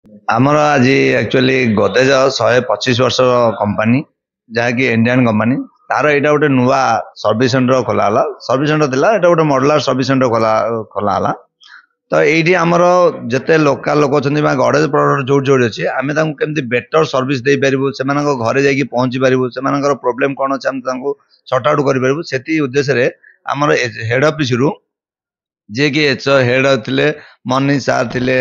ଆମର ଆଜି ଆକ୍ଚୁଆଲି ଗୋଦରେଜ 125 ବର୍ଷ कंपनी जहाँकि इंडियन कंपनी तार एटा गोटे नुआ सर्विस सेंटर खोला हला सर्विस सेंटर थिला एटा गोटे मॉडुलर सर्विस सेंटर खोला खोला हला तो एठी हमर जते लोकल लोक अछंती बा गॉडेज प्रोडक्ट जोड़ जोड़ अछि आमे तांको केमति बेटर सर्विस देई परिबु सेमानक घरे जाई कि पहुंची परिबु सेमानकर प्रॉब्लम कोन अछि हम तांको सॉर्ट आउट करि परिबु सेति उद्देश्य रे हमर हेड ऑफिस रु जे कि एच हेड थिले मनी सार थिले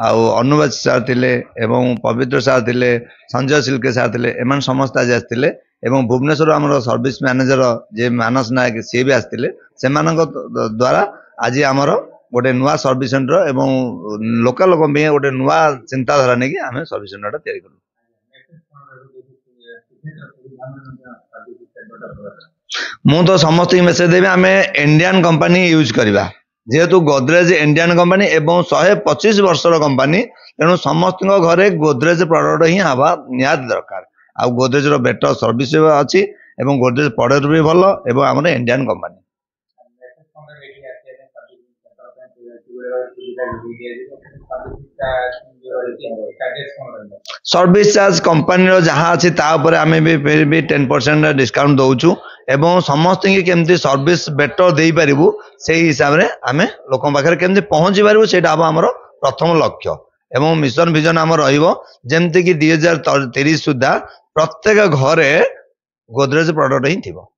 आउ अनुवाद सार थिले एवं पवित्र सार थिले संजय सिल्के सार थिले एमन समस्त आज आस्थिले एवं भुवनेश्वर हमर सर्विस मैनेजर जे मानस नायक से भी आस्थिले सेमानक द्वारा आज हमर गोटे नुआ सर्विस सेंटर एवं लोकल लोक में गोटे नुआ चिंताधारा नै कि हमें सर्विस सेंटर तैयारी करू। मु तो समस्त मेसेज देबे हमें इंडियन कंपनी यूज करबा जेहेतु गोदरेज इंडियन कंपनी एवं 125 वर्षर कंपनी तेणु समस्त घरे गोदरेज प्रोडक्ट ही हवा निहात दरकार आ गोदरेज रो बेटर सर्विस अछि एवं गोदरेज प्रोडक्ट भी भलो एवं हमर Indian company service charge company रो जहाँ अछि ता ऊपर हमें भी फिर भी 10% डिस्काउंट दउछु एवं समस्त के केमती सर्विस बेटर देई परिबु सेही हिसाब रे हमें लोक पाखरे केमती पहुंची परिबु सेटा अब हमर प्रथम लक्ष्य एवं मिशन विजन हमर रहिबो जेमती कि 2030 सुधा प्रत्येक घरे गोदरेज प्रोडक्ट ही थिबो।